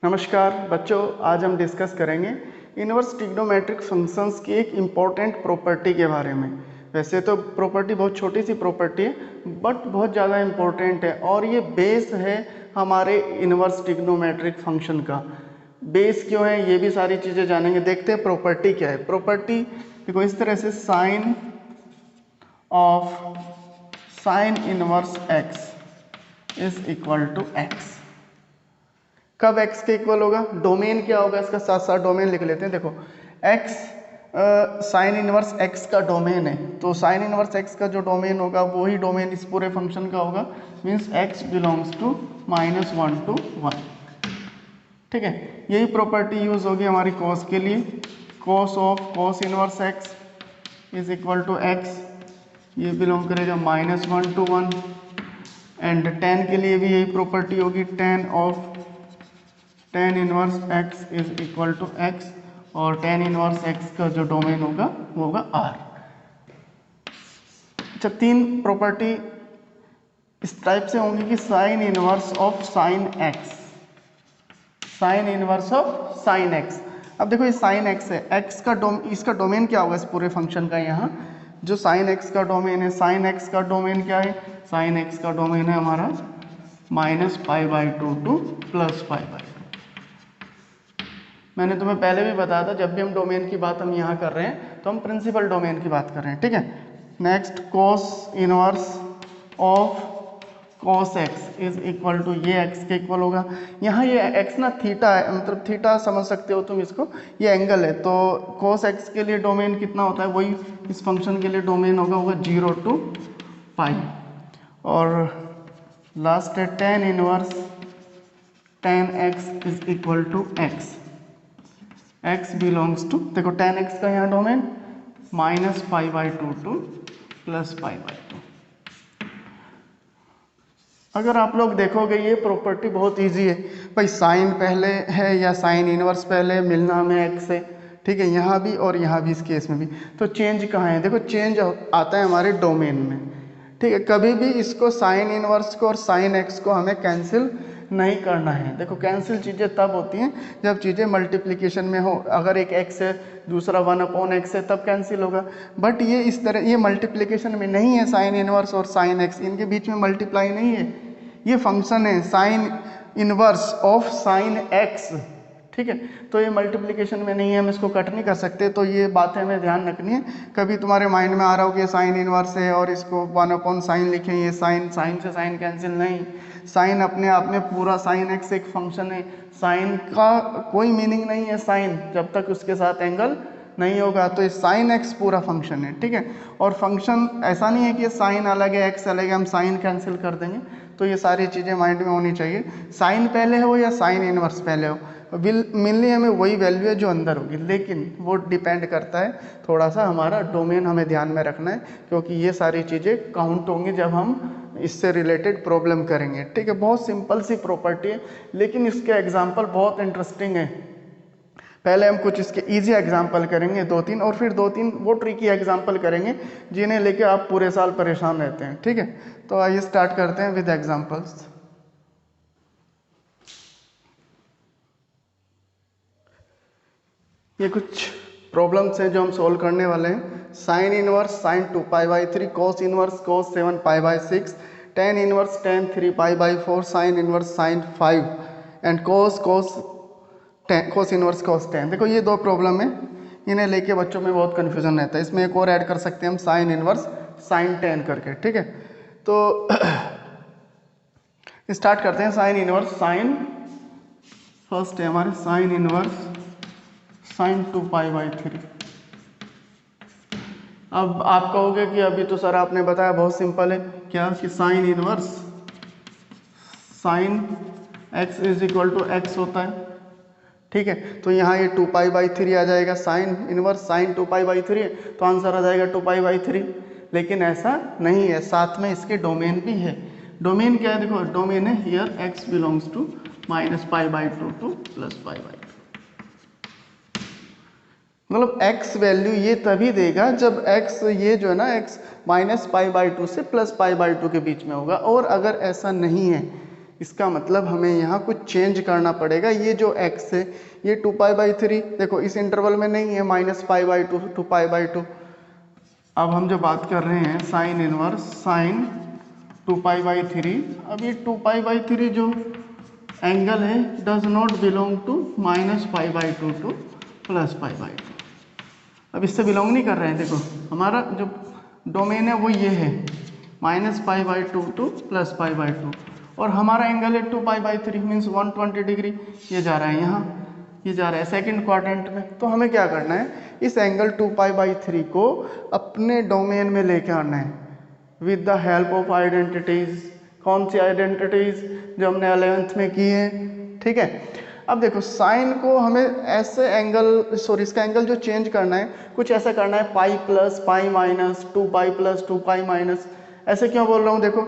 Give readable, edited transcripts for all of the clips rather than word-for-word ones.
नमस्कार बच्चों, आज हम डिस्कस करेंगे इनवर्स ट्रिग्नोमेट्रिक फंक्शंस की एक इम्पॉर्टेंट प्रॉपर्टी के बारे में। वैसे तो प्रॉपर्टी बहुत छोटी सी प्रॉपर्टी है बट बहुत ज़्यादा इम्पोर्टेंट है और ये बेस है हमारे इनवर्स ट्रिग्नोमेट्रिक फंक्शन का। बेस क्यों है ये भी सारी चीज़ें जानेंगे। देखते हैं प्रॉपर्टी क्या है। प्रॉपर्टी देखो इस तरह से, sine of sine inverse x is equal to x. कब x के इक्वल होगा? डोमेन क्या होगा इसका, साथ साथ डोमेन लिख लेते हैं। देखो x साइन इनवर्स x का डोमेन है, तो साइन इनवर्स x का जो डोमेन होगा वही डोमेन इस पूरे फंक्शन का होगा। Means x belongs to -1 to 1। ठीक है, यही प्रॉपर्टी यूज होगी हमारी cos के लिए। cos of cos inverse x is equal to x, ये बिलोंग करेगा -1 to 1। एंड tan के लिए भी यही प्रॉपर्टी होगी, tan of tan inverse x is equal to x, और tan इनवर्स x का जो डोमेन होगा वो होगा R। अच्छा, तीन प्रॉपर्टी इस टाइप से होंगी कि sine inverse of sine x, sine inverse of sine x। अब देखो ये साइन x है, x का इसका डोमेन क्या होगा इस पूरे फंक्शन का? यहाँ जो साइन x का डोमेन है, साइन x का डोमेन क्या है? साइन x का डोमेन है हमारा -π/2 to +π/2। मैंने तुम्हें पहले भी बताया था, जब भी हम डोमेन की बात हम यहाँ कर रहे हैं तो हम प्रिंसिपल डोमेन की बात कर रहे हैं। ठीक है, next cos inverse of cos x is equal to, ये x के इक्वल होगा। यहाँ ये x ना थीटा है, मतलब थीटा समझ सकते हो तुम इसको, ये एंगल है। तो cos x के लिए डोमेन कितना होता है? वही इस फंक्शन के लिए डोमेन होगा 0 to π। और लास्ट है tan inverse tan x is equal to x। x belongs to, देखो tan x का यहाँ डोमेन -π/2 to +π/2। अगर आप लोग देखोगे ये प्रॉपर्टी बहुत इजी है भाई, साइन पहले है या साइन इनवर्स पहले, मिलना में x है। ठीक है, यहाँ भी और यहाँ भी, इस केस में भी। तो चेंज कहाँ है? देखो चेंज आता है हमारे डोमेन में। ठीक है, कभी भी इसको साइन इनवर्स को और साइन x को हमें कैंसिल नहीं करना है। देखो कैंसिल चीज़ें तब होती हैं जब चीज़ें मल्टीप्लिकेशन में हो। अगर एक x है दूसरा 1/x है तब कैंसिल होगा, बट ये इस तरह, ये मल्टीप्लिकेशन में नहीं है। साइन इनवर्स और साइन x इनके बीच में मल्टीप्लाई नहीं है, ये फंक्शन है sine inverse of sine x। ठीक है, तो ये मल्टीप्लिकेशन में नहीं है, हम इसको कट नहीं कर सकते। तो ये बातें हमें ध्यान रखनी है। कभी तुम्हारे माइंड में आ रहा हो कि साइन इनवर्स है और इसको 1/sin लिखें, ये साइन, साइन से साइन कैंसिल नहीं। साइन अपने आप में पूरा, साइन x एक फंक्शन है, साइन का कोई मीनिंग नहीं है साइन जब तक उसके साथ एंगल नहीं होगा। तो ये साइन x पूरा फंक्शन है। ठीक है, और फंक्शन ऐसा नहीं है कि साइन अलग है x अलग है, हम साइन कैंसिल कर देंगे। तो ये सारी चीज़ें माइंड में होनी चाहिए। साइन पहले हो या साइन इनवर्स पहले हो, मिलनी हमें वही वैल्यू है जो अंदर होगी, लेकिन वो डिपेंड करता है थोड़ा सा हमारा डोमेन हमें ध्यान में रखना है, क्योंकि ये सारी चीज़ें काउंट होंगी जब हम इससे रिलेटेड प्रॉब्लम करेंगे। ठीक है, बहुत सिंपल सी प्रॉपर्टी है लेकिन इसके एग्जाम्पल बहुत इंटरेस्टिंग है। पहले हम कुछ इसके इजी एग्जाम्पल करेंगे 2-3, और फिर 2-3 वो ट्रिकी एग्जाम्पल करेंगे जिन्हें लेके आप पूरे साल परेशान रहते हैं। ठीक है, तो आइए स्टार्ट करते हैं विद एग्जाम्पल्स। ये कुछ प्रॉब्लम्स हैं जो हम सॉल्व करने वाले हैं। Sine inverse sine 2π/3, cos inverse cos 7π/6, tan inverse tan 3π/4, sine inverse sine 5 and cos inverse cos 10। देखो ये दो प्रॉब्लम है, इन्हें लेके बच्चों में बहुत कन्फ्यूजन रहता है। इसमें एक और ऐड कर सकते हैं हम, साइन इनवर्स साइन 10 करके। ठीक है, तो स्टार्ट करते हैं। साइन इनवर्स साइन, फर्स्ट है हमारे साइन इनवर्स साइन 2π/3। अब आप कहोगे कि अभी तो सर आपने बताया बहुत सिंपल है, क्या कि sine inverse sine x is equal to x होता है। ठीक है, तो यहाँ ये 2π/3 आ जाएगा। साइन इनवर्स साइन 2π/3 है तो आंसर आ जाएगा 2π/3। लेकिन ऐसा नहीं है, साथ में इसके डोमेन भी है। डोमेन क्या है? देखो डोमेन है here x belongs to -π/2 to +π/2। मतलब x वैल्यू ये तभी देगा जब x, ये जो है ना x -π/2 से +π/2 के बीच में होगा। और अगर ऐसा नहीं है इसका मतलब हमें यहाँ कुछ चेंज करना पड़ेगा। ये जो x है ये 2π/3, देखो इस इंटरवल में नहीं है, -π/2 to π/2। अब हम जो बात कर रहे हैं साइन इनवर्स साइन 2π/3, अब ये 2π/3 जो एंगल है does not belong to -π/2 to +π/2। अब इससे बिलोंग नहीं कर रहे हैं। देखो हमारा जो डोमेन है वो ये है -π/2 टू +π/2, और हमारा एंगल है 2π/3 मीन्स 120 डिग्री। ये जा रहा है यहाँ, ये जा रहा है सेकंड क्वाड्रेंट में। तो हमें क्या करना है, इस एंगल 2π/3 को अपने डोमेन में लेके आना है with the help of identities. कौन सी आइडेंटिटीज? जो हमने 11th में की है, ठीक है। अब देखो साइन को हमें ऐसे एंगल, सॉरी इसका एंगल जो चेंज करना है कुछ ऐसा करना है pi plus pi minus 2π plus 2π minus. ऐसे क्यों बोल रहा हूँ? देखो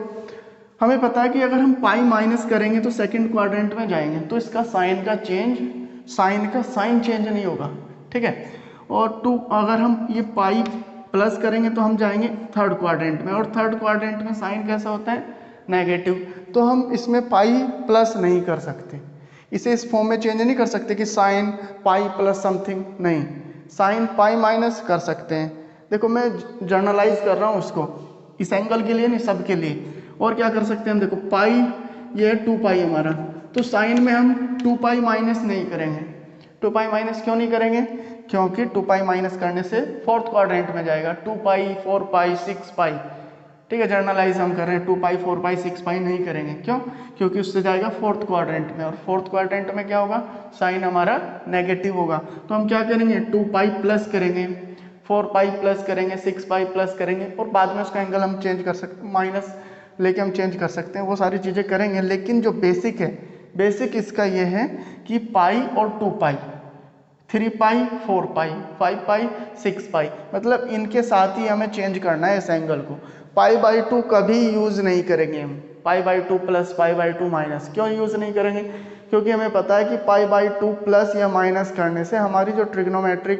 हमें पता है कि अगर हम पाई माइनस करेंगे तो सेकंड क्वाड्रेंट में जाएंगे, तो इसका साइन का चेंज, साइन का साइन चेंज नहीं होगा, ठीक है। और अगर हम ये पाई प्लस करेंगे तो हम जाएंगे थर्ड क्वाड्रेंट में, और थर्ड क्वाड्रेंट में साइन कैसा होता है? नेगेटिव। तो हम इसमें पाई प्लस नहीं कर सकते, इसे इस फॉर्म में चेंज नहीं कर सकते कि साइन पाई प्लस समथिंग, नहीं, साइन पाई माइनस कर सकते हैं। देखो मैं जर्नलाइज कर रहा हूँ उसको, इस एंगल के लिए नहीं, सब के लिए। और क्या कर सकते हैं हम? देखो पाई ये है 2π हमारा, तो साइन में हम 2π माइनस नहीं करेंगे। 2π माइनस क्यों नहीं करेंगे? क्योंकि 2π माइनस करने से फोर्थ क्वाड्रेंट में जाएगा। 2π 4π 6π, ठीक है, जर्नलाइज हम कर रहे हैं। 2π 4π 6π नहीं करेंगे, क्यों? क्योंकि उससे जाएगा फोर्थ क्वाड्रेंट में, और फोर्थ क्वाड्रेंट में क्या होगा? साइन हमारा नेगेटिव होगा। तो हम क्या करेंगे? 2π प्लस करेंगे, 4π प्लस करेंगे, 6π प्लस करेंगे, और बाद में उसका एंगल हम चेंज कर सकते, माइनस लेके हम चेंज कर सकते हैं, वो सारी चीज़ें करेंगे। लेकिन जो बेसिक है, बेसिक इसका ये है कि पाई और 2π, 3π 4π 5π 6π, मतलब इनके साथ ही हमें चेंज करना है इस एंगल को। π/2 कभी यूज़ नहीं करेंगे हम, π/2 प्लस π/2 माइनस। क्यों यूज़ नहीं करेंगे? क्योंकि हमें पता है कि π/2 प्लस या माइनस करने से हमारी जो ट्रिग्नोमेट्रिक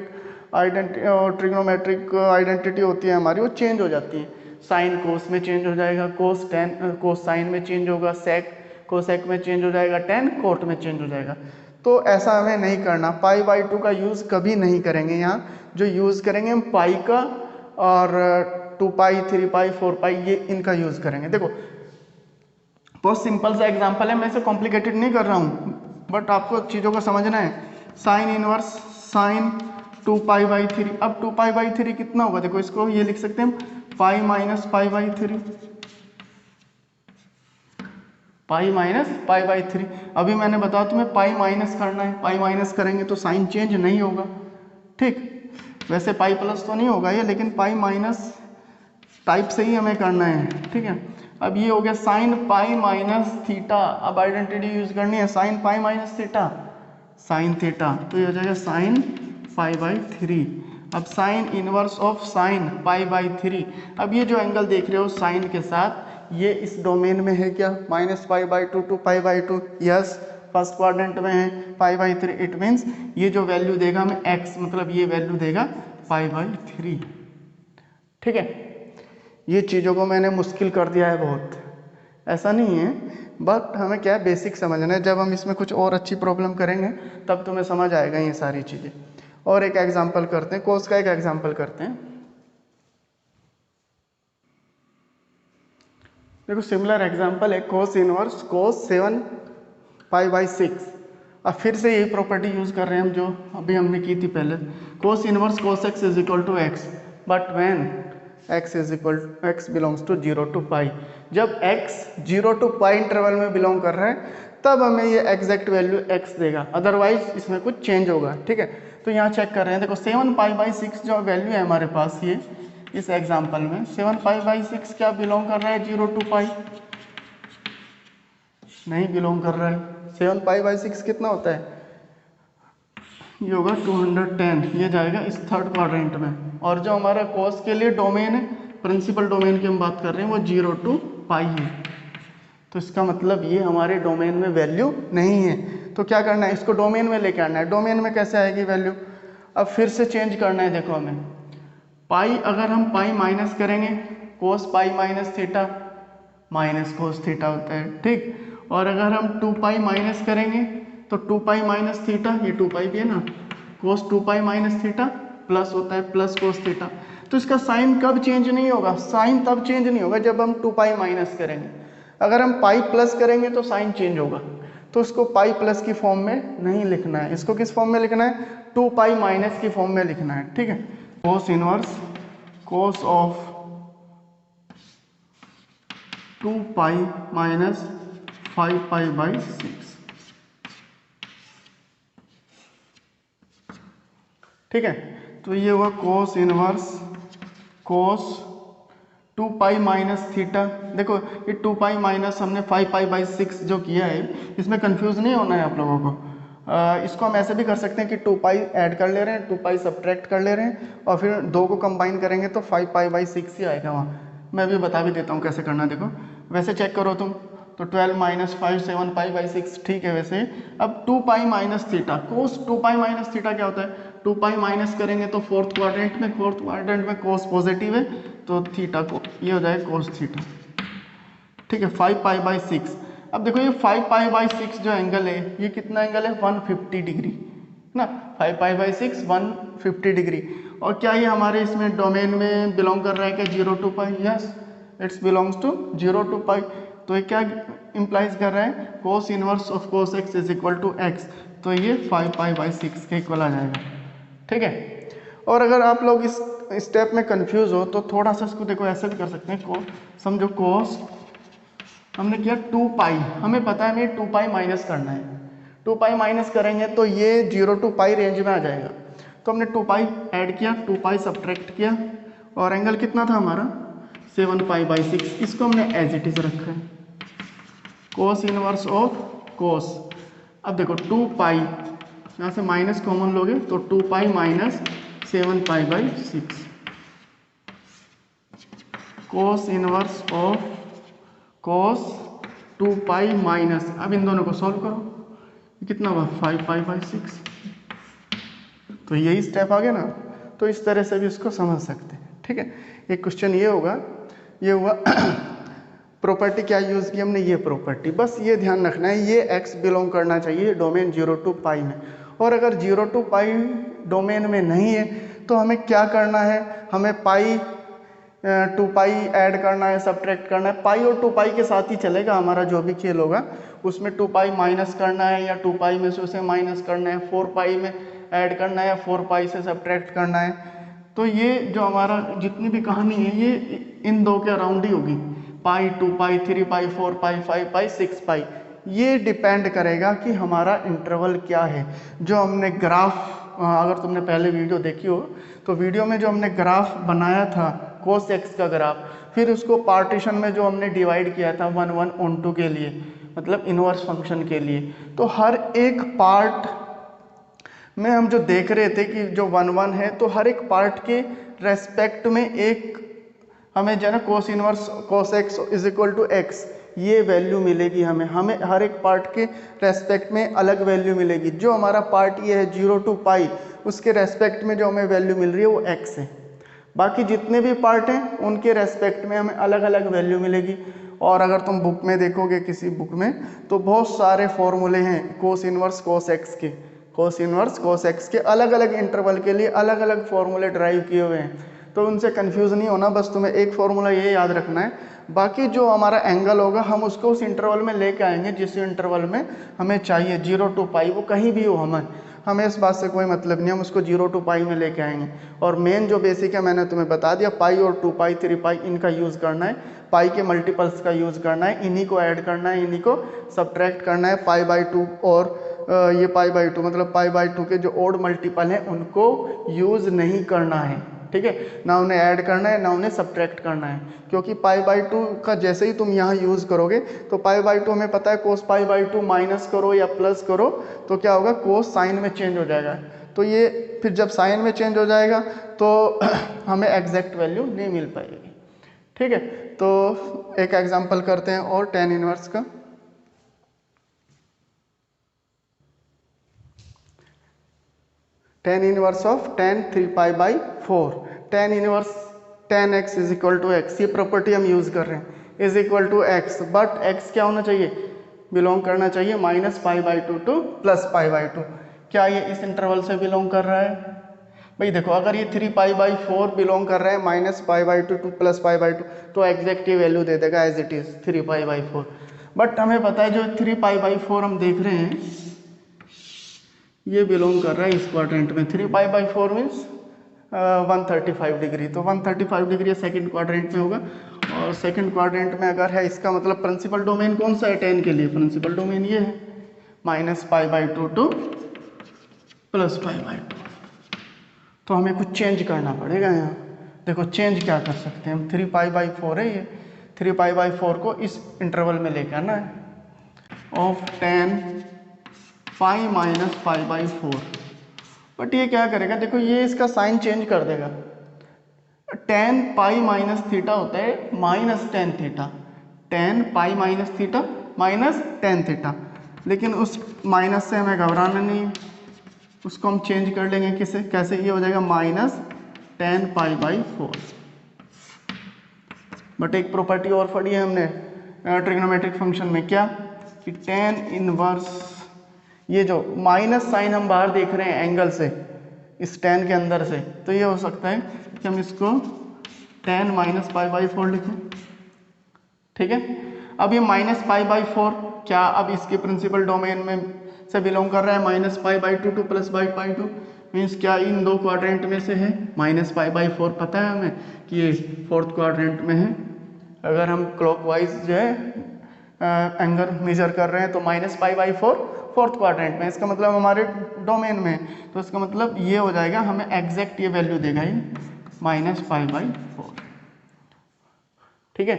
आइडेंटिटी होती है हमारी, वो चेंज हो जाती है। साइन कोस में चेंज हो जाएगा, कोस टेन, कोस साइन में चेंज होगा, सेक कोसेक में चेंज हो जाएगा, टेन कोट में चेंज हो जाएगा। तो ऐसा हमें नहीं करना, π/2 का यूज़ कभी नहीं करेंगे। यहाँ जो यूज़ करेंगे हम पाई का और 2π 3π 4π, ये इनका यूज़ करेंगे। देखो बहुत सिंपल सा एग्जांपल है, मैं इसे कॉम्प्लिकेटेड नहीं कर रहा हूँ, बट आपको चीज़ों को समझना है। साइन इनवर्स साइन 2π/3, अब 2π/3 कितना होगा? देखो इसको ये लिख सकते हैं हम पाई माइनस π/3, पाई माइनस π/3। अभी मैंने बताया तुम्हें पाई माइनस करना है, पाई माइनस करेंगे तो साइन चेंज नहीं होगा, ठीक। वैसे पाई प्लस तो नहीं होगा ये, लेकिन पाई माइनस टाइप से ही हमें करना है, ठीक है। अब ये हो गया साइन पाई माइनस थीटा। अब आइडेंटिटी यूज करनी है, sine pi minus theta sine theta, तो ये हो जाएगा साइन π/3। अब साइन इनवर्स ऑफ साइन π/3। अब ये जो एंगल देख रहे हो साइन के साथ, ये इस डोमेन में है क्या? -π/2 टू π/2, यस, फर्स्ट क्वाड्रेंट में है π/3। इट मीन्स ये जो वैल्यू देगा हमें x, मतलब ये वैल्यू देगा π/3, ठीक है। ये चीज़ों को मैंने मुश्किल कर दिया है बहुत, ऐसा नहीं है, बट हमें क्या है, बेसिक समझना है। जब हम इसमें कुछ और अच्छी प्रॉब्लम करेंगे तब तुम्हें समझ आएगा ये सारी चीज़ें। और एक एग्जांपल करते हैं, कोस का एक एग्जांपल करते हैं। देखो सिमिलर एग्जांपल है, कोस इनवर्स कोस 7π/6। अब फिर से यही प्रॉपर्टी यूज कर रहे हैं हम जो अभी हमने की थी पहले। Cos inverse cos x is equal to x, but when x belongs to 0 to π। जब x 0 to π इंटरवल में बिलोंग कर रहा है तब हमें ये एग्जैक्ट वैल्यू x देगा, अदरवाइज इसमें कुछ चेंज होगा, ठीक है। तो यहाँ चेक कर रहे हैं, देखो 7π/6 जो वैल्यू है हमारे पास, ये इस एग्जांपल में 7π/6 क्या बिलोंग कर रहा है 0 to π? नहीं बिलोंग कर रहा है। 7π/6 कितना होता है? ये होगा 210, ये जाएगा इस थर्ड क्वाड्रेंट में। और जो हमारा कोस के लिए डोमेन है, प्रिंसिपल डोमेन की हम बात कर रहे हैं, वो 0 to π है। तो इसका मतलब ये हमारे डोमेन में वैल्यू नहीं है। तो क्या करना है, इसको डोमेन में लेके आना है। डोमेन में कैसे आएगी वैल्यू? अब फिर से चेंज करना है। देखो हमें पाई, अगर हम पाई माइनस करेंगे, cos pi minus theta minus cos theta होता है, ठीक। और अगर हम 2 पाई माइनस करेंगे तो 2 पाई माइनस थीटा, ये 2 पाई भी है ना, कोस 2 पाई माइनस थीटा प्लस होता है प्लस कोस थीटा। तो इसका साइन कब चेंज नहीं होगा? साइन तब चेंज नहीं होगा जब हम 2 पाई माइनस करेंगे। अगर हम पाई प्लस करेंगे तो साइन चेंज होगा। तो इसको पाई प्लस की फॉर्म में नहीं लिखना है, इसको किस फॉर्म में लिखना है? 2 पाई माइनस की फॉर्म में लिखना है, ठीक है। Cos inverse cos of 2 pi minus 5 pi by 6, ठीक है। तो ये हुआ कोस इनवर्स कोस 2 पाई माइनस थीटा। देखो ये 2 पाई माइनस हमने 5 पाई बाई 6 जो किया है, इसमें कंफ्यूज नहीं होना है आप लोगों को। इसको हम ऐसे भी कर सकते हैं कि 2 पाई ऐड कर ले रहे हैं, 2 पाई सब्ट्रैक्ट कर ले रहे हैं और फिर दो को कंबाइन करेंगे तो 5 पाई बाई 6 ही आएगा वहाँ। मैं भी बता भी देता हूँ कैसे करना। देखो वैसे चेक करो तुम, तो 12 माइनस 5 7 पाई बाई 6, ठीक है। वैसे अब 2 पाई माइनस थीटा, कोस 2 पाई माइनस थीटा क्या होता है? 2 पाई माइनस करेंगे तो फोर्थ क्वाड्रेंट में कोस पॉजिटिव है तो थीटा को ये हो जाएगा कोस थीटा, ठीक है। 5 पाई बाई 6। अब देखो ये 5 पाई बाई 6 जो एंगल है, ये कितना एंगल है? 150 डिग्री ना। 5 पाई बाई 6 150 डिग्री। और क्या ये हमारे इसमें डोमेन में बिलोंग कर रहा है क्या? 0 to pi? Yes, it's belongs to 0 to pi. तो ये क्या इंप्लाइज कर रहा है? Cos inverse of cos x is equal to x. तो ये 5 पाई बाई 6 के इक्वल आ जाएगा, ठीक है। और अगर आप लोग इस स्टेप में कंफ्यूज हो तो थोड़ा सा इसको देखो ऐसे भी कर सकते हैं। समझो कोस हमने किया 2 पाई, हमें पता है हमें 2 पाई माइनस करना है। 2 पाई माइनस करेंगे तो ये 0 टू पाई रेंज में आ जाएगा। तो हमने 2 पाई ऐड किया, 2 पाई सब्ट्रैक्ट किया और एंगल कितना था हमारा? 7 पाई बाई 6। इसको हमने एज इट इज रखा है, कोस इनवर्स ऑफ कोस। अब देखो 2 पाई, यहाँ से माइनस कॉमन लोगे तो 2 pi minus 7 pi by 6, cos inverse of cos 2 pi minus, अब इन दोनों को सॉल्व करो, कितना हुआ? 5 पाई बाई 6। तो यही स्टेप आ गया ना। तो इस तरह से भी इसको समझ सकते हैं, ठीक है। एक क्वेश्चन ये होगा, ये हुआ प्रॉपर्टी क्या यूज़ की हमने? ये प्रॉपर्टी। बस ये ध्यान रखना है ये x बिलोंग करना चाहिए डोमेन 0 टू पाई में। और अगर 0 टू पाई डोमेन में नहीं है तो हमें क्या करना है? हमें पाई 2 पाई ऐड करना है, सब्ट्रैक्ट करना है। पाई और 2 पाई के साथ ही चलेगा हमारा जो भी खेल होगा। उसमें 2 पाई माइनस करना है या 2 पाई में से उसे माइनस करना है, 4 पाई में ऐड करना है या 4 पाई से सब्ट्रैक्ट करना है। तो ये जो हमारा जितनी भी कहानी है ये इन दो के अराउंड ही होगी। पाई 2 पाई 3 पाई 4 पाई 5 पाई 6 पाई, ये डिपेंड करेगा कि हमारा इंटरवल क्या है। जो हमने ग्राफ, अगर तुमने पहले वीडियो देखी हो तो वीडियो में जो हमने ग्राफ बनाया था कोस एक्स का ग्राफ, फिर उसको पार्टीशन में जो हमने डिवाइड किया था 1 1 ऑन 2 के लिए, मतलब इनवर्स फंक्शन के लिए। तो हर एक पार्ट में हम जो देख रहे थे कि जो 1 1 है, तो हर एक पार्ट के रेस्पेक्ट में एक हमें जो है ना cos inverse cos x is equal to x ये वैल्यू मिलेगी। हमें हर एक पार्ट के रेस्पेक्ट में अलग वैल्यू मिलेगी। जो हमारा पार्ट ये है 0 टू पाई, उसके रेस्पेक्ट में जो हमें वैल्यू मिल रही है वो x है। बाकी जितने भी पार्ट हैं उनके रेस्पेक्ट में हमें अलग अलग वैल्यू मिलेगी। और अगर तुम बुक में देखोगे किसी बुक में तो बहुत सारे फॉर्मूले हैं कोस इनवर्स कोस एक्स के, कोस इनवर्स कोस एक्स के अलग अलग इंटरवल के लिए अलग अलग फॉर्मूले ड्राइव किए हुए हैं। तो उनसे कंफ्यूज नहीं होना, बस तुम्हें एक फॉर्मूला ये याद रखना है। बाकी जो हमारा एंगल होगा हम उसको उस इंटरवल में लेके आएंगे जिस इंटरवल में हमें चाहिए 0 टू पाई, वो कहीं भी हो हमें इस बात से कोई मतलब नहीं, हम उसको 0 टू पाई में लेके आएंगे। और मेन जो बेसिक है मैंने तुम्हें बता दिया, पाई और 2 पाई 3 पाई इनका यूज़ करना है, पाई के मल्टीपल्स का यूज़ करना है, इन्हीं को ऐड करना है, इन्हीं को सब्ट्रैक्ट करना है। पाई बाई 2 और ये पाई बाई 2 मतलब पाई बाई 2 के जो ओड मल्टीपल हैं उनको यूज़ नहीं करना है, ठीक है। ना उन्हें ऐड करना है ना उन्हें सब्ट्रैक्ट करना है, क्योंकि पाई बाई 2 का जैसे ही तुम यहाँ यूज़ करोगे तो पाई बाई 2 हमें पता है कोस पाई बाई 2 माइनस करो या प्लस करो तो क्या होगा, कोस साइन में चेंज हो जाएगा। तो ये फिर जब साइन में चेंज हो जाएगा तो हमें एग्जैक्ट वैल्यू नहीं मिल पाएगी, ठीक है। तो एक एग्जाम्पल करते हैं और टेन इनवर्स का। Tan inverse of tan 3 pi by 4, tan inverse tan x is equal to x, ये प्रॉपर्टी हम यूज़ कर रहे हैं, is equal to x. But x क्या होना चाहिए, बिलोंग करना चाहिए -π/2 टू +π/2। क्या ये इस इंटरवल से बिलोंग कर रहा है? भाई देखो, अगर ये 3π/4 बिलोंग कर रहा है -π/2 टू +π/2 तो एग्जैक्ट ये वैल्यू दे देगा एज इट इज 3π/4। बट हमें पता है जो 3π/4 हम देख रहे हैं ये बिलोंग कर रहा है इस क्वाड्रेंट में। 3π/4 मीन्स 135 डिग्री, तो 135 डिग्री सेकंड क्वाड्रेंट में होगा। और सेकंड क्वाड्रेंट में अगर है, इसका मतलब प्रिंसिपल डोमेन कौन सा है 10 के लिए? प्रिंसिपल डोमेन ये है -π/2 टू +π/2। तो हमें कुछ चेंज करना पड़ेगा यहाँ। देखो चेंज क्या कर सकते हैं हम, 3π/4 है ये, 3π/4 को इस इंटरवल में लेकर आना है ऑफ 10π-π/4। बट ये क्या करेगा, देखो ये इसका साइन चेंज कर देगा। 10π-θ होता है -tan θ, 10π-θ -tan θ। लेकिन उस माइनस से हमें घबराना नहीं, उसको हम चेंज कर लेंगे किसे, कैसे? ये हो जाएगा -10π/4। बट एक प्रॉपर्टी और पढ़ी है हमने ट्रिग्नोमेट्रिक फंक्शन में, क्या कि tan इनवर्स, ये जो माइनस साइन हम बाहर देख रहे हैं एंगल से, इस tan के अंदर से, तो ये हो सकता है कि हम इसको tan -π/4 लिखें। ठीक है, अब ये -π/4 क्या अब इसके प्रिंसिपल डोमेन में से बिलोंग कर रहा है -π/2 टू +π/2? मीन्स क्या इन दो क्वाड्रेंट में से है? -π/4 पता है हमें कि ये फोर्थ क्वाड्रेंट में है। अगर हम क्लॉकवाइज जो है एंगल मेजर कर रहे हैं तो -π/4 फोर्थ क्वाड्रेंट में, इसका मतलब हमारे डोमेन में, तो इसका मतलब ये हो जाएगा, हमें एग्जैक्ट ये वैल्यू देगा ये -π/4। ठीक है,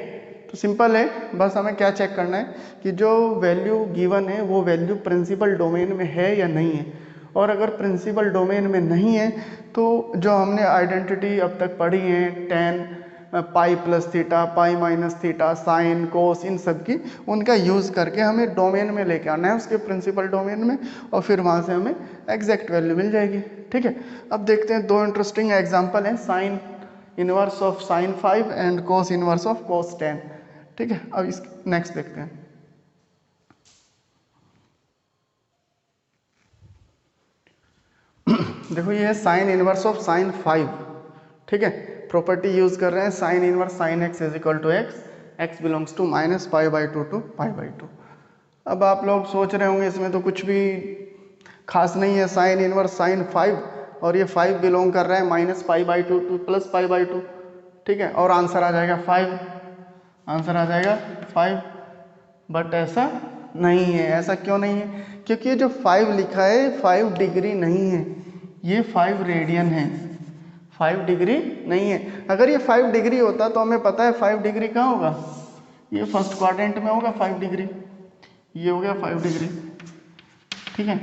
तो सिंपल है, बस हमें क्या चेक करना है कि जो वैल्यू गिवन है वो वैल्यू प्रिंसिपल डोमेन में है या नहीं है। और अगर प्रिंसिपल डोमेन में नहीं है तो जो हमने आइडेंटिटी अब तक पढ़ी है, tan π+θ, π-θ, साइन, कोस, इन सब की, उनका यूज़ करके हमें डोमेन में लेके आना है, उसके प्रिंसिपल डोमेन में, और फिर वहाँ से हमें एग्जैक्ट वैल्यू मिल जाएगी। ठीक है, अब देखते हैं दो इंटरेस्टिंग एग्जाम्पल हैं, sine inverse of sin 5 and cos inverse of cos 10। ठीक है, अब इस नेक्स्ट देखते हैं। देखो ये है साइन इनवर्स ऑफ sin 5। ठीक है, प्रॉपर्टी यूज कर रहे हैं sine inverse sin x is equal to x, x belongs to -π/2 to π/2। अब आप लोग सोच रहे होंगे इसमें तो कुछ भी खास नहीं है, साइन इनवर्स sin 5 और ये 5 बिलोंग कर रहा है -π/2 टू +π/2। ठीक है, और आंसर आ जाएगा 5, आंसर आ जाएगा 5। बट ऐसा नहीं है। ऐसा क्यों नहीं है? क्योंकि ये जो 5 लिखा है 5 डिग्री नहीं है, ये 5 रेडियन है, 5 डिग्री नहीं है। अगर ये 5 डिग्री होता तो हमें पता है 5 डिग्री कहाँ होगा, ये फर्स्ट क्वाड्रेंट में होगा 5 डिग्री, ये हो गया 5 डिग्री। ठीक है,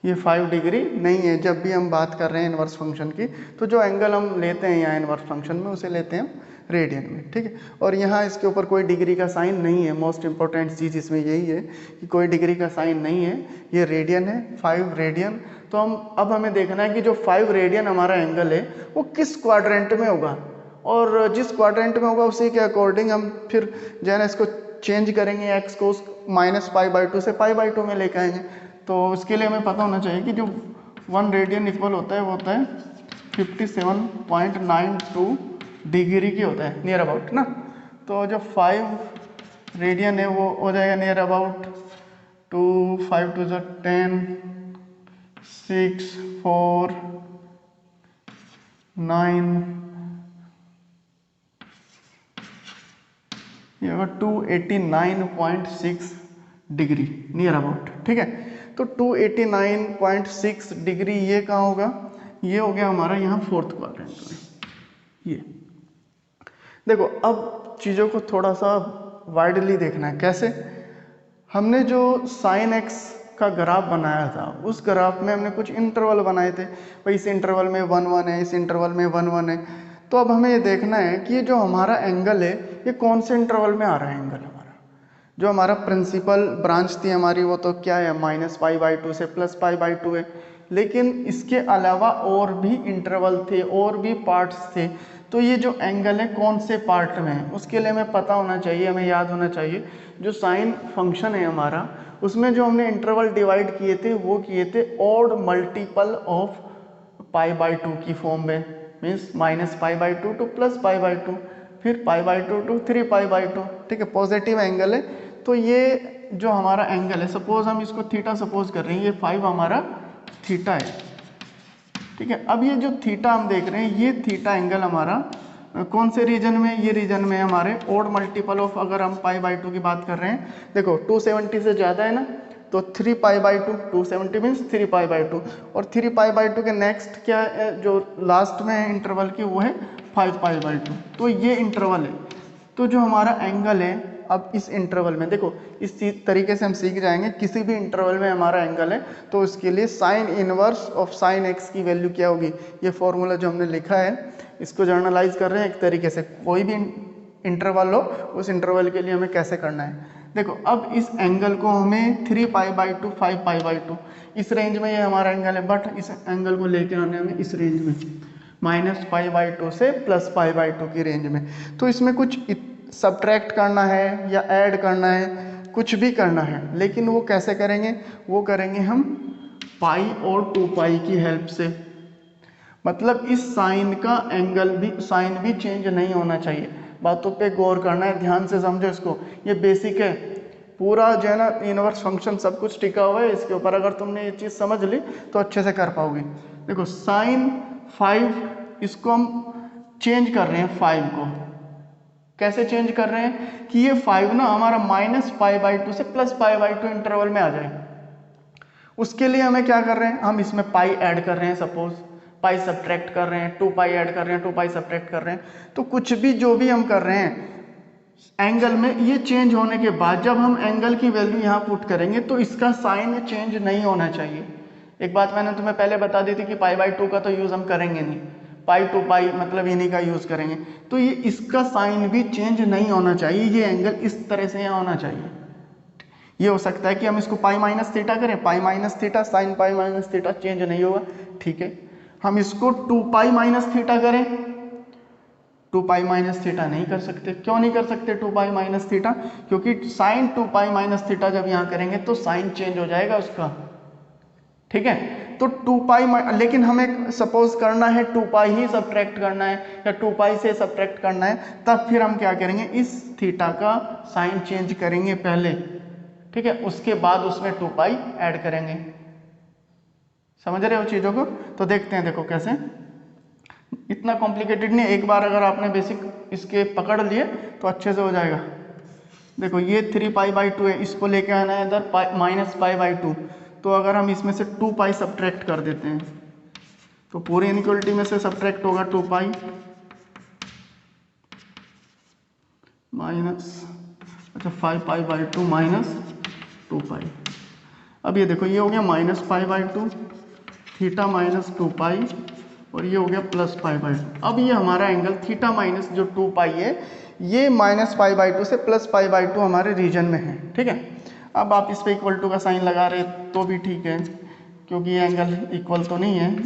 ये 5 डिग्री नहीं है। जब भी हम बात कर रहे हैं इनवर्स फंक्शन की तो जो एंगल हम लेते हैं यहाँ इनवर्स फंक्शन में उसे लेते हैं रेडियन में। ठीक है, और यहाँ इसके ऊपर कोई डिग्री का साइन नहीं है। मोस्ट इंपॉर्टेंट चीज़ इसमें यही है कि कोई डिग्री का साइन नहीं है, ये रेडियन है, 5 रेडियन। तो अब हमें देखना है कि जो 5 रेडियन हमारा एंगल है वो किस क्वाड्रेंट में होगा, और जिस क्वाड्रेंट में होगा उसी के अकॉर्डिंग हम फिर जो है ना इसको चेंज करेंगे, एक्स को -π/2 से π/2 में लेकर आएंगे। तो इसके लिए हमें पता होना चाहिए कि जो 1 रेडियन इक्वल होता है वो होता है 57.92 डिग्री की होता है, नियर अबाउट ना। तो जो 5 रेडियन है वो हो जाएगा नियर अबाउट 2, 5 2 10, 6, 4, 9, ये होगा 289.6 डिग्री नियर अबाउट। ठीक है, तो 289.6 डिग्री ये कहाँ होगा, ये हो गया हमारा यहाँ फोर्थ क्वाड्रेंट में। ये देखो, अब चीज़ों को थोड़ा सा वाइडली देखना है। कैसे? हमने जो साइन एक्स का ग्राफ बनाया था उस ग्राफ में हमने कुछ इंटरवल बनाए थे, भाई इस इंटरवल में 1 1 है, इस इंटरवल में 1 1 है। तो अब हमें ये देखना है कि ये जो हमारा एंगल है ये कौन से इंटरवल में आ रहा है एंगल हमारा। जो हमारा प्रिंसिपल ब्रांच थी हमारी वो तो क्या है, -π/2 से +π/2 है। लेकिन इसके अलावा और भी इंटरवल थे, और भी पार्ट्स थे। तो ये जो एंगल है कौन से पार्ट में है उसके लिए हमें पता होना चाहिए, हमें याद होना चाहिए जो साइन फंक्शन है हमारा उसमें जो हमने इंटरवल डिवाइड किए थे वो किए थे ऑड मल्टीपल ऑफ π/2 की फॉर्म में, मीन्स -π/2 टू +π/2 फिर π/2 टू 3π/2। ठीक है, पॉजिटिव एंगल है। तो ये जो हमारा एंगल है, सपोज हम इसको थीटा सपोज कर रहे हैं, ये 5 हमारा थीटा है। ठीक है, अब ये जो थीटा हम देख रहे हैं ये थीटा एंगल हमारा कौन से रीजन में, ये रीजन में हमारे ओड मल्टीपल ऑफ, अगर हम π/2 की बात कर रहे हैं, देखो 270 से ज़्यादा है ना, तो 3π/2, 270 मीन्स 3π/2, और 3π/2 के नेक्स्ट क्या है जो लास्ट में है इंटरवल की वो है 5π/2। तो ये इंटरवल है। तो जो हमारा एंगल है अब इस इंटरवल में, देखो इस तरीके से हम सीख जाएंगे, किसी भी इंटरवल में हमारा एंगल है तो उसके लिए sine inverse of sine x की वैल्यू क्या होगी, ये फॉर्मूला जो हमने लिखा है इसको जर्नलाइज कर रहे हैं एक तरीके से, कोई भी इंटरवल हो उस इंटरवल के लिए हमें कैसे करना है। देखो अब इस एंगल को हमें 3π/2 5π/2 इस रेंज में ये हमारा एंगल है, बट इस एंगल को लेके आने हमें इस रेंज में -π/2 से +π/2 की रेंज में। तो इसमें कुछ सब्ट्रैक्ट करना है या ऐड करना है, कुछ भी करना है, लेकिन वो कैसे करेंगे, वो करेंगे हम पाई और 2π की हेल्प से। मतलब इस साइन का एंगल भी, साइन भी चेंज नहीं होना चाहिए। बातों पे गौर करना है, ध्यान से समझो इसको, ये बेसिक है पूरा जो है ना, इनवर्स फंक्शन सब कुछ टिका हुआ है इसके ऊपर। अगर तुमने ये चीज़ समझ ली तो अच्छे से कर पाओगे। देखो साइन 5, इसको हम चेंज कर रहे हैं 5 को, कैसे चेंज कर रहे हैं कि ये 5 ना हमारा -π/2 से +π/2 इंटरवल में आ जाए। उसके लिए हमें क्या कर रहे हैं, हम इसमें पाई ऐड कर रहे हैं, सपोज पाई सब्ट्रैक्ट कर रहे हैं, 2π ऐड कर रहे हैं, 2π सब्ट्रैक्ट कर रहे हैं। तो कुछ भी जो भी हम कर रहे हैं एंगल में, ये चेंज होने के बाद जब हम एंगल की वैल्यू यहाँ पुट करेंगे तो इसका साइन चेंज नहीं होना चाहिए। एक बात मैंने तुम्हें पहले बता दी थी कि π/2 का तो यूज़ हम करेंगे नहीं, π/2 मतलब इन्हीं का यूज़ करेंगे। तो ये इसका साइन भी चेंज नहीं होना चाहिए, ये एंगल इस तरह से यहाँ होना चाहिए। ये हो सकता है कि हम इसको π-θ करें, π-θ साइन π-θ चेंज नहीं होगा। ठीक है, हम इसको 2π-θ करें, 2π-θ नहीं कर सकते। क्यों नहीं कर सकते 2π-θ? क्योंकि साइन 2π-θ जब यहाँ करेंगे तो साइन चेंज हो जाएगा उसका। ठीक है, तो 2π, लेकिन हमें सपोज करना है 2π ही सब्ट्रैक्ट करना है या 2π से सब्ट्रैक्ट करना है, तब फिर हम क्या करेंगे, इस थीटा का साइन चेंज करेंगे पहले। ठीक है, उसके बाद उसमें 2π ऐड करेंगे। समझ रहे हो चीज़ों को? तो देखते हैं, देखो कैसे, इतना कॉम्प्लिकेटेड नहीं, एक बार अगर आपने बेसिक इसके पकड़ लिए तो अच्छे से हो जाएगा। देखो ये 3π/2 है, इसको लेके आना है इधर -π/2, तो अगर हम इसमें से 2π सब्ट्रैक्ट कर देते हैं तो पूरी इनइक्वालिटी में से सब्ट्रैक्ट होगा 2π -5π/2 -2π। अब ये देखो, ये हो गया -π/2 थीटा -2π और ये हो गया +π/2। अब ये हमारा एंगल थीटा माइनस जो 2π है, ये -π/2 से +π/2 हमारे रीजन में है। ठीक है, अब आप इस पे इक्वल टू का साइन लगा रहे तो भी ठीक है, क्योंकि ये एंगल इक्वल तो नहीं है,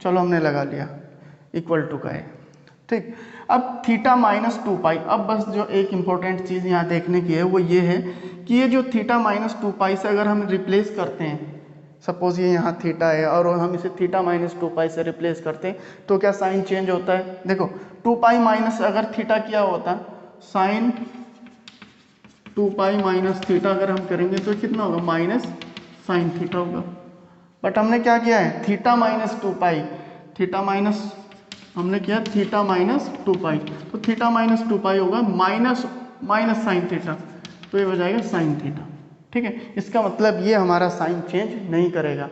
चलो हमने लगा लिया, इक्वल टू का है। ठीक, अब थीटा -2π, अब बस जो एक इम्पोर्टेंट चीज़ यहाँ देखने की है वो ये है कि ये जो थीटा -2π से अगर हम रिप्लेस करते हैं, सपोज ये यहाँ थीटा है और हम इसे थीटा -2π से रिप्लेस करते हैं तो क्या साइन चेंज होता है? देखो 2π माइनस अगर थीटा किया होता, साइन 2π -θ अगर हम करेंगे तो कितना होगा, माइनस साइन थीटा होगा। बट हमने क्या किया है, थीटा -2π, थीटा माइनस हमने किया थीटा -2π, तो थीटा -2π होगा माइनस साइन थीटा, तो ये हो जाएगा साइन थीटा। ठीक है, इसका मतलब ये हमारा साइन चेंज नहीं करेगा।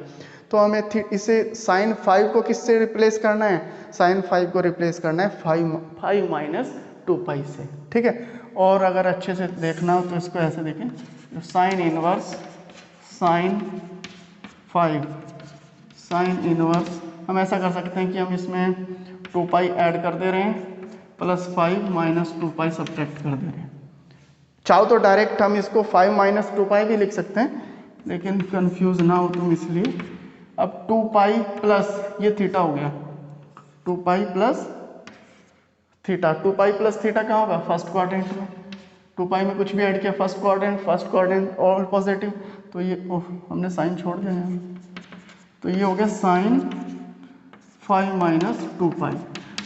तो हमें इसे साइन 5 को किससे रिप्लेस करना है, साइन 5 को रिप्लेस करना है 5 -2π से। ठीक है, और अगर अच्छे से देखना हो तो इसको ऐसे देखें, sign inverse sine 5, sine inverse हम ऐसा कर सकते हैं कि हम इसमें 2π ऐड कर दे रहे हैं +5 -2π सब्ट्रैक्ट कर दे रहे हैं। चाहो तो डायरेक्ट हम इसको 5 -2π भी लिख सकते हैं, लेकिन कंफ्यूज ना हो तुम इसलिए। अब 2π प्लस ये थीटा हो गया, 2π plus theta, 2 pi plus theta कहाँ होगा, फर्स्ट क्वाड्रेंट में। 2 पाई में कुछ भी ऐड किया, फर्स्ट क्वाड्रेंट ऑल पॉजिटिव, तो ये हमने साइन छोड़ दिया यहाँ, तो ये हो गया साइन 5 माइनस 2 पाई।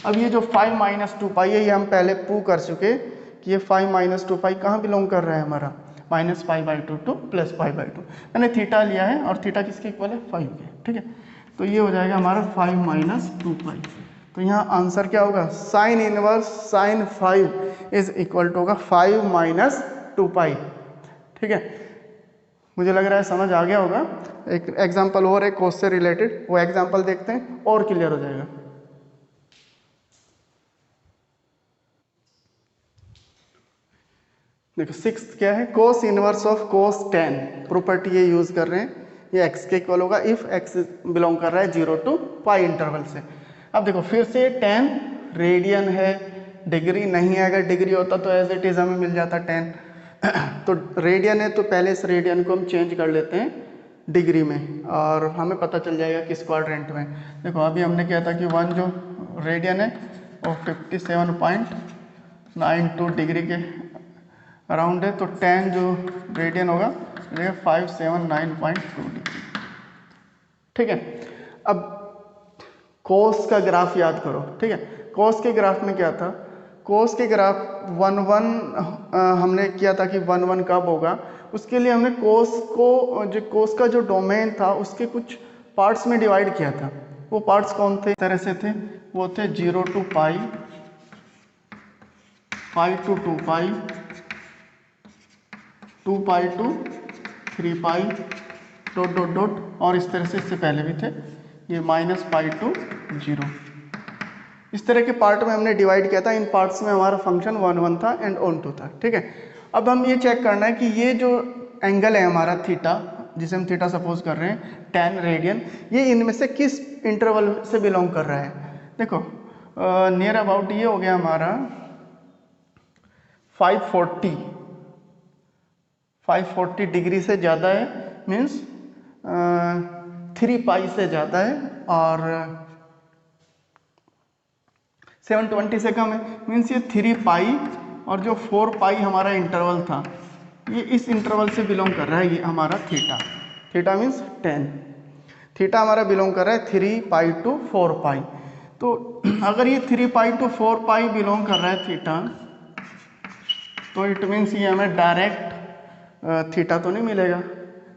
अब ये जो 5 माइनस 2 पाई है, ये हम पहले प्रूव कर चुके कि ये 5 माइनस 2 पाई कहाँ बिलोंग कर रहा है हमारा, -π/2 टू +π/2। मैंने थीटा लिया है और थीटा किसके इक्वल है, 5 के, ठीक है। तो ये हो जाएगा हमारा 5 माइनस 2 पाई। तो यहाँ आंसर क्या होगा, sine inverse sine 5 is equal to होगा 5 माइनस 2 पाई, ठीक है। मुझे लग रहा है समझ आ गया होगा। एक एग्जाम्पल और है कोस से रिलेटेड, वो एग्जाम्पल देखते हैं और क्लियर हो जाएगा। देखो 6th क्या है, cos inverse of cos 10, property ये यूज कर रहे हैं, ये x के इक्वल होगा इफ x बिलोंग कर रहा है 0 टू पाई इंटरवल से। अब देखो फिर से 10 रेडियन है, डिग्री नहीं है, अगर डिग्री होता तो एज इट इज हमें मिल जाता 10 तो रेडियन है, तो पहले इस रेडियन को हम चेंज कर लेते हैं डिग्री में और हमें पता चल जाएगा किस क्वाड्रेंट में। देखो अभी हमने किया था कि 1 जो रेडियन है वो 57.92 डिग्री के अराउंड है, तो 10 जो रेडियन होगा 579.2 डिग्री, ठीक है। अब कोस का ग्राफ याद करो, ठीक है। कोस के ग्राफ में क्या था, कोस के ग्राफ 1 हमने किया था कि 1 कब होगा, उसके लिए हमने कोस का जो डोमेन था उसके कुछ पार्ट्स में डिवाइड किया था। वो पार्ट्स कौन थे, इस तरह से थे, वो थे 0 to pi, pi to 2 pi, 2 pi to 3 pi, dot dot dot, और इस तरह से इससे पहले भी थे ये -π टू 0। इस तरह के पार्ट में हमने डिवाइड किया था। इन पार्ट्स में हमारा फंक्शन 1 था एंड ऑन 2 था, ठीक है। अब हम ये चेक करना है कि ये जो एंगल है हमारा थीटा, जिसे हम थीटा सपोज कर रहे हैं 10 रेडियन, ये इनमें से किस इंटरवल से बिलोंग कर रहा है। देखो नियर अबाउट ये हो गया हमारा 540 डिग्री से ज़्यादा है, मीन्स 3 पाई से ज़्यादा है, और 720 से कम है, मीन्स ये 3 पाई, और जो 4 पाई हमारा इंटरवल था ये इस इंटरवल से बिलोंग कर रहा है। ये हमारा थीटा मीन्स 10, थीटा हमारा बिलोंग कर रहा है 3 पाई टू 4 पाई। तो अगर ये 3 पाई टू 4 पाई बिलोंग कर रहा है थीटा, तो इट मीन्स ये हमें डायरेक्ट थीटा तो नहीं मिलेगा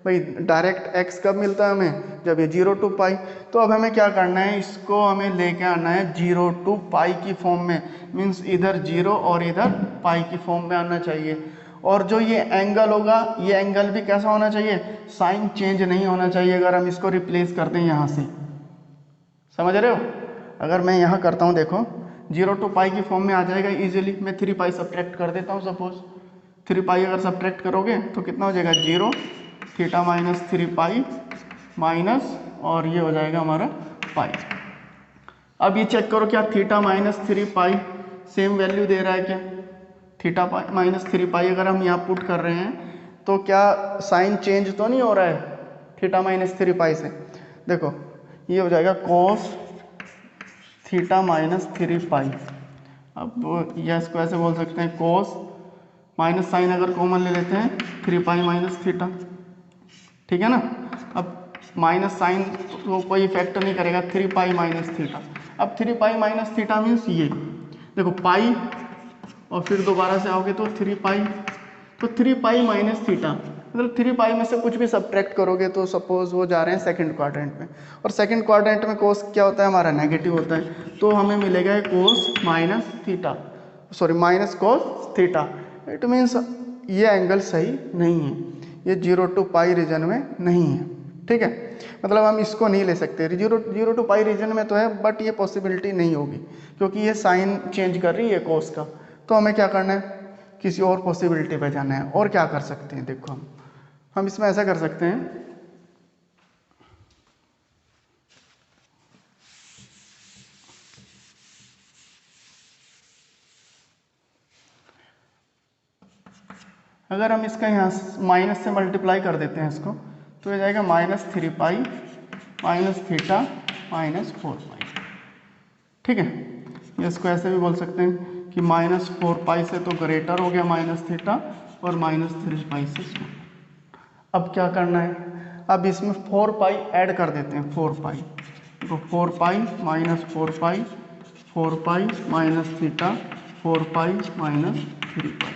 भाई। डायरेक्ट x कब मिलता है हमें, जब ये 0 टू पाई। तो अब हमें क्या करना है, इसको हमें लेके आना है 0 टू पाई की फॉर्म में, मीन्स इधर 0 और इधर पाई की फॉर्म में आना चाहिए। और जो ये एंगल होगा, ये एंगल भी कैसा होना चाहिए, साइन चेंज नहीं होना चाहिए अगर हम इसको रिप्लेस कर दें यहाँ से, समझ रहे हो। अगर मैं यहाँ करता हूँ, देखो 0 टू पाई की फॉर्म में आ जाएगा इजीली। मैं 3 पाई सब्ट्रैक्ट कर देता हूँ, सपोज 3 पाई अगर सब्ट्रैक्ट करोगे तो कितना हो जाएगा, 0 थीटा माइनस 3 पाई माइनस, और ये हो जाएगा हमारा पाई। अब ये चेक करो क्या theta minus 3 pi same value दे रहा है क्या, थीटा माइनस 3 पाई अगर हम यहाँ पुट कर रहे हैं तो क्या साइन चेंज तो नहीं हो रहा है थीटा माइनस 3 पाई से। देखो ये हो जाएगा कोस थीटा माइनस 3 पाई। अब यह इसको ऐसे बोल सकते हैं, कोस माइनस साइन अगर कॉमन ले लेते हैं 3 पाई माइनस थीटा, ठीक है ना। अब माइनस साइन तो कोई इफेक्ट नहीं करेगा, 3 पाई माइनस थीटा। अब 3 पाई माइनस थीटा मीन्स ये देखो पाई, और फिर दोबारा से आओगे तो 3 पाई, तो 3 पाई माइनस थीटा, मतलब 3 पाई में से कुछ भी सब्ट्रैक्ट करोगे तो सपोज वो जा रहे हैं सेकंड क्वाड्रेंट में, और सेकंड क्वाड्रेंट में कोस क्या होता है हमारा, नेगेटिव होता है। तो हमें मिलेगा कोस minus theta, sorry minus cos theta. It means ये एंगल सही नहीं है, ये 0 टू पाई रीजन में नहीं है, ठीक है। मतलब हम इसको नहीं ले सकते, 0 टू पाई रीजन में तो है बट ये पॉसिबिलिटी नहीं होगी क्योंकि ये साइन चेंज कर रही है कोस का। तो हमें क्या करना है, किसी और पॉसिबिलिटी पे जाना है। और क्या कर सकते हैं, देखो हम इसमें ऐसा कर सकते हैं, अगर हम इसका यहाँ माइनस से मल्टीप्लाई कर देते हैं इसको, तो ये जाएगा -3 पाई माइनस थीटा माइनस 4 पाई, ठीक है। या इसको ऐसे भी बोल सकते हैं कि -4 से तो ग्रेटर हो गया -θ और -3 से स्मॉल। अब क्या करना है, अब इसमें 4 ऐड कर देते हैं, 4 तो 4 -4 -4 -θ 4 -3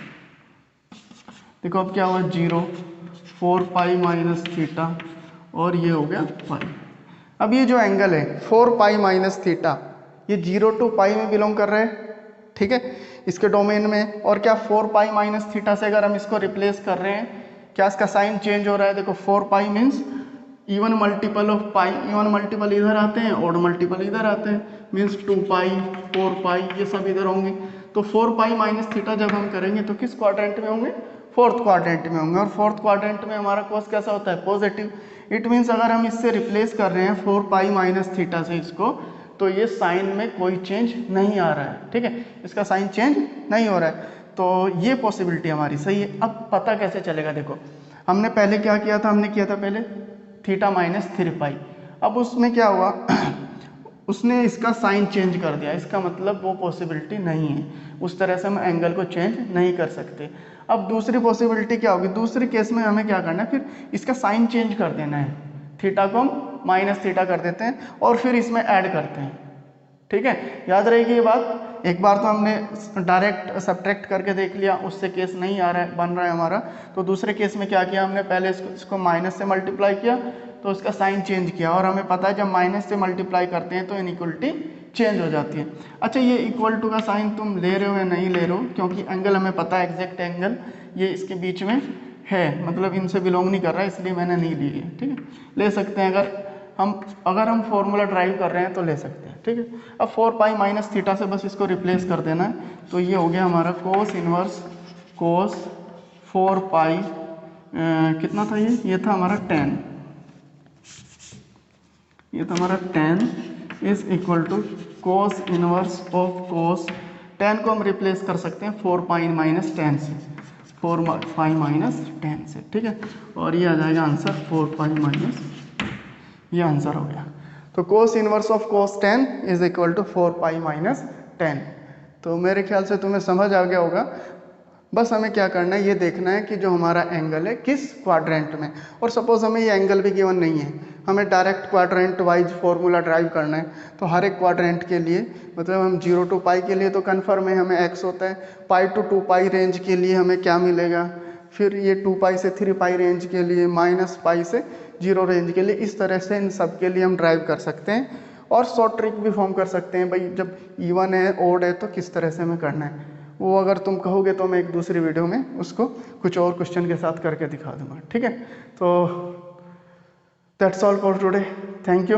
देखो अब क्या हुआ 0 4 -θ और ये हो गया पाई। अब ये जो एंगल है 4 -θ ये 0 to पाई में बिलोंग कर रहे हैं, ठीक है, इसके डोमेन में। और क्या 4 -θ से अगर हम इसको रिप्लेस कर रहे हैं, क्या इसका साइन चेंज हो रहा है। देखो 4 means even multiple of pi, even multiple इधर आते हैं, ऑड मल्टीपल इधर आते हैं, मीन्स 2 4 ये सब इधर होंगे। तो 4 -θ जब हम करेंगे तो किस क्वाड्रेंट में होंगे, 4th क्वाड्रेंट में होंगे। और 4th क्वाड्रेंट में हमारा कोस कैसा होता है, पॉजिटिव। इट मीन्स अगर हम इससे रिप्लेस कर रहे हैं 4 -θ से इसको, तो ये साइन में कोई चेंज नहीं आ रहा है, ठीक है, इसका साइन चेंज नहीं हो रहा है। तो ये पॉसिबिलिटी हमारी सही है। अब पता कैसे चलेगा, देखो हमने पहले क्या किया था, हमने किया था पहले θ -3 अब उसमें क्या हुआ उसने इसका साइन चेंज कर दिया, इसका मतलब वो पॉसिबिलिटी नहीं है, उस तरह से हम एंगल को चेंज नहीं कर सकते। अब दूसरी पॉसिबिलिटी क्या होगी, दूसरे केस में हमें क्या करना है, फिर इसका साइन चेंज कर देना है, थीटा को हम -θ कर देते हैं और फिर इसमें ऐड करते हैं, ठीक है, याद रहेगी ये बात। एक बार तो हमने डायरेक्ट सब्ट्रैक्ट करके देख लिया, उससे केस नहीं आ रहा है, बन रहा है हमारा। तो दूसरे केस में क्या किया हमने, पहले इसको माइनस से मल्टीप्लाई किया तो इसका साइन चेंज किया, और हमें पता है जब माइनस से मल्टीप्लाई करते हैं तो इनइक्वलिटी चेंज हो जाती है। अच्छा, ये इक्वल टू का साइन तुम ले रहे हो या नहीं ले रहे हो, क्योंकि एंगल हमें पता है एग्जैक्ट एंगल ये इसके बीच में है, मतलब इनसे बिलोंग नहीं कर रहा है, इसलिए मैंने नहीं ली है, ठीक है, ले सकते हैं अगर हम फॉर्मूला ड्राइव कर रहे हैं तो ले सकते हैं, ठीक है। अब 4 -θ से बस इसको रिप्लेस कर देना है, तो ये हो गया हमारा कोस इनवर्स कोस 4 कितना था ये था हमारा 10, ये था हमारा 10 is equal to cos inverse of cos 10 को हम रिप्लेस कर सकते हैं 4 -10 से, 4 -10 से, ठीक है, और ये आ जाएगा आंसर 4 ये आंसर हो गया। तो cos inverse of cos 10 is equal to 4 -10। तो मेरे ख्याल से तुम्हें समझ आ गया होगा। बस हमें क्या करना है, ये देखना है कि जो हमारा एंगल है किस क्वाड्रेंट में, और सपोज हमें ये एंगल भी गिवन नहीं है, हमें direct quadrant wise formula drive करना है। तो हर एक क्वाड्रेंट के लिए, मतलब हम 0 to पाई के लिए तो कन्फर्म है हमें x होता है, पाई टू 2 रेंज के लिए हमें क्या मिलेगा, फिर ये 2 से 3 रेंज के लिए, -π से 0 रेंज के लिए, इस तरह से इन सब के लिए हम ड्राइव कर सकते हैं। और शॉर्ट ट्रिक भी फॉर्म कर सकते हैं, भाई जब इवन है ओड है तो किस तरह से हमें करना है, वो अगर तुम कहोगे तो मैं एक दूसरी वीडियो में उसको कुछ और क्वेश्चन के साथ करके दिखा दूंगा, ठीक है। तो that's all for today, thank you.